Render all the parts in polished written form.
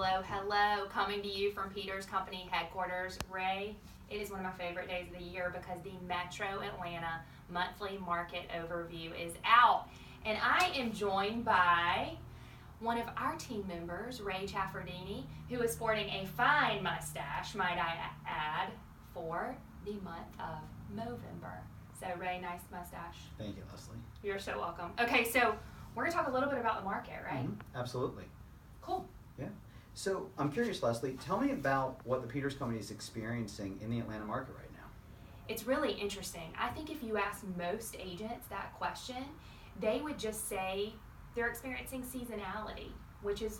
Hello, hello. Coming to you from Peters Company headquarters. Ray, it is one of my favorite days of the year because the Metro Atlanta monthly market overview is out. And I am joined by one of our team members, Ray Chaffardini, who is sporting a fine mustache, might I add, for the month of Movember. So, Ray, nice mustache. Thank you, Lesley. You're so welcome. Okay, so we're going to talk a little bit about the market, right? Absolutely. Cool. Yeah. So I'm curious, Lesley, tell me about what the Peters Company is experiencing in the Atlanta market right now. It's really interesting. I think if you ask most agents that question, they would just say they're experiencing seasonality, which is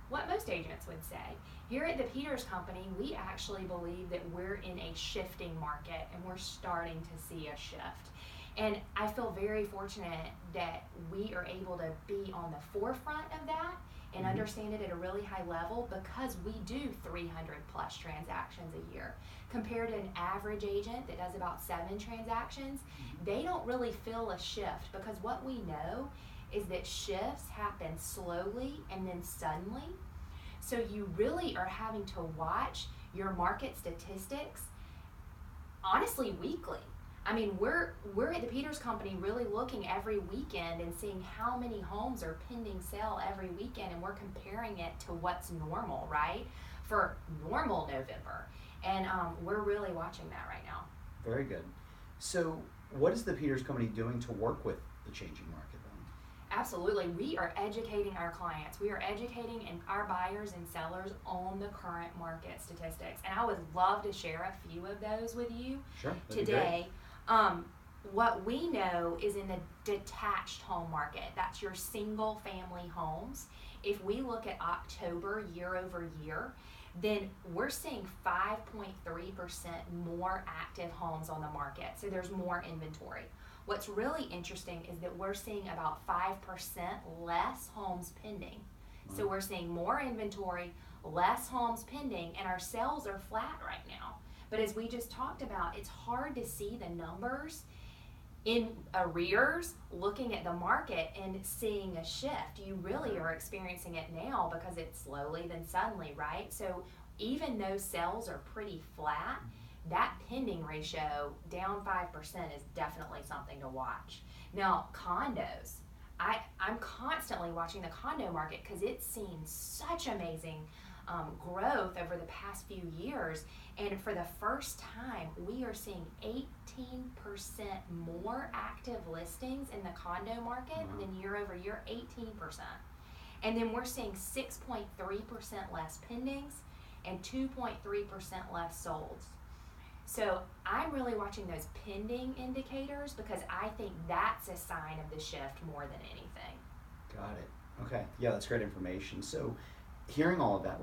what most agents would say. Here at the Peters Company, we actually believe that we're in a shifting market and we're starting to see a shift. And I feel very fortunate that we are able to be on the forefront of that and understand it at a really high level because we do 300 plus transactions a year. Compared to an average agent that does about 7 transactions, they don't really feel a shift because what we know is that shifts happen slowly and then suddenly. So you really are having to watch your market statistics, honestly, weekly. I mean, we're at the Peters Company really looking every weekend and seeing how many homes are pending sale every weekend, and we're comparing it to what's normal, right, for normal November. And we're really watching that right now. Very good. So what is the Peters Company doing to work with the changing market then? Absolutely. We are educating our clients. We are educating our buyers and sellers on the current market statistics. And I would love to share a few of those with you today. What we know is in the detached home market, that's your single family homes. If we look at October year over year, then we're seeing 5.3% more active homes on the market. So there's more inventory. What's really interesting is that we're seeing about 5% less homes pending. So we're seeing more inventory, less homes pending, and our sales are flat right now. But as we just talked about, it's hard to see the numbers in arrears, looking at the market and seeing a shift. You really are experiencing it now because it's slowly then suddenly, right? So even though sales are pretty flat, that pending ratio down 5% is definitely something to watch. Now, condos. I'm constantly watching the condo market because it's seen such amazing growth over the past few years, and for the first time we are seeing 18% more active listings in the condo market than year over year. 18%. And then we're seeing 6.3% less pendings and 2.3% less solds. So I'm really watching those pending indicators because I think that's a sign of the shift more than anything. Got it. Okay. Yeah, that's great information. So hearing all of that,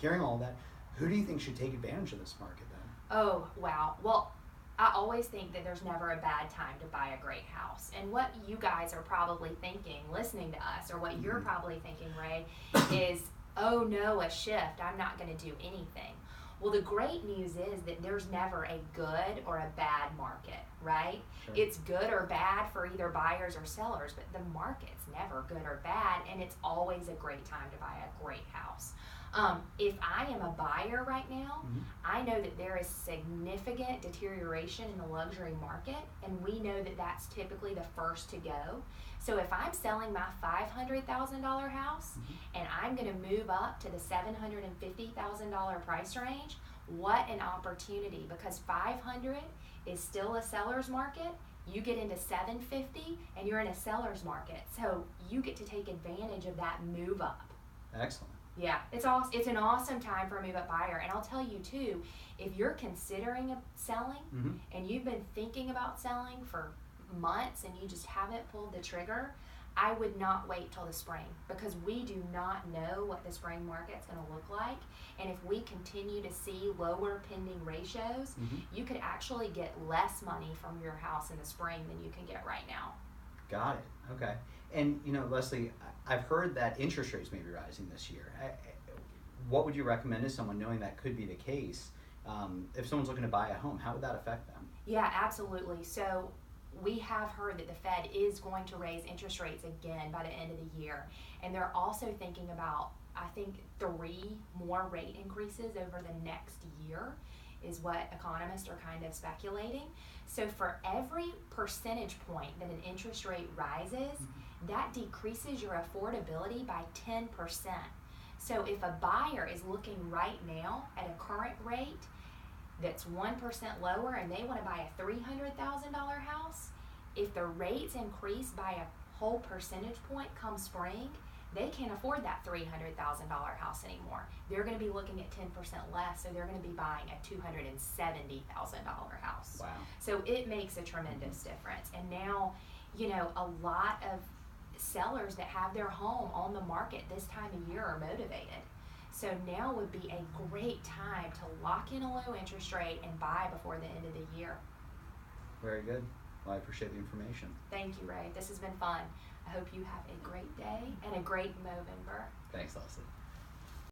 hearing all of that, who do you think should take advantage of this market then? Oh, wow. Well, I always think that there's never a bad time to buy a great house. And what you guys are probably thinking, listening to us, or what you're probably thinking, Ray, is, oh no, a shift. I'm not going to do anything. Well, the great news is that there's never a good or a bad market, right? Sure. It's good or bad for either buyers or sellers, but the market's never good or bad, and it's always a great time to buy a great house. If I am a buyer right now, I know that there is significant deterioration in the luxury market, and we know that that's typically the first to go. So if I'm selling my $500,000 house and I'm going to move up to the $750,000 price range, what an opportunity, because 500 is still a seller's market. You get into 750 and you're in a seller's market. So you get to take advantage of that move up. Excellent. Yeah, it's awesome. It's an awesome time for a move-up buyer. And I'll tell you, too, if you're considering selling and you've been thinking about selling for months and you just haven't pulled the trigger, I would not wait till the spring because we do not know what the spring market's going to look like. And if we continue to see lower pending ratios, you could actually get less money from your house in the spring than you can get right now. Got it. Okay. And, Lesley, I've heard that interest rates may be rising this year. What would you recommend to someone knowing that could be the case? If someone's looking to buy a home, how would that affect them? Yeah, absolutely. So we have heard that the Fed is going to raise interest rates again by the end of the year. And they're also thinking about, I think, 3 more rate increases over the next year is what economists are kind of speculating. So for every percentage point that an interest rate rises, that decreases your affordability by 10%. So if a buyer is looking right now at a current rate that's 1% lower and they want to buy a $300,000 house, if the rates increase by a whole percentage point come spring, they can't afford that $300,000 house anymore. They're going to be looking at 10% less, so they're going to be buying a $270,000 house. Wow. So it makes a tremendous difference. And now, you know, a lot of sellers that have their home on the market this time of year are motivated. So now would be a great time to lock in a low interest rate and buy before the end of the year. Very good. Well, I appreciate the information. Thank you, Ray. This has been fun. I hope you have a great day and a great Movember. Thanks, Lesley.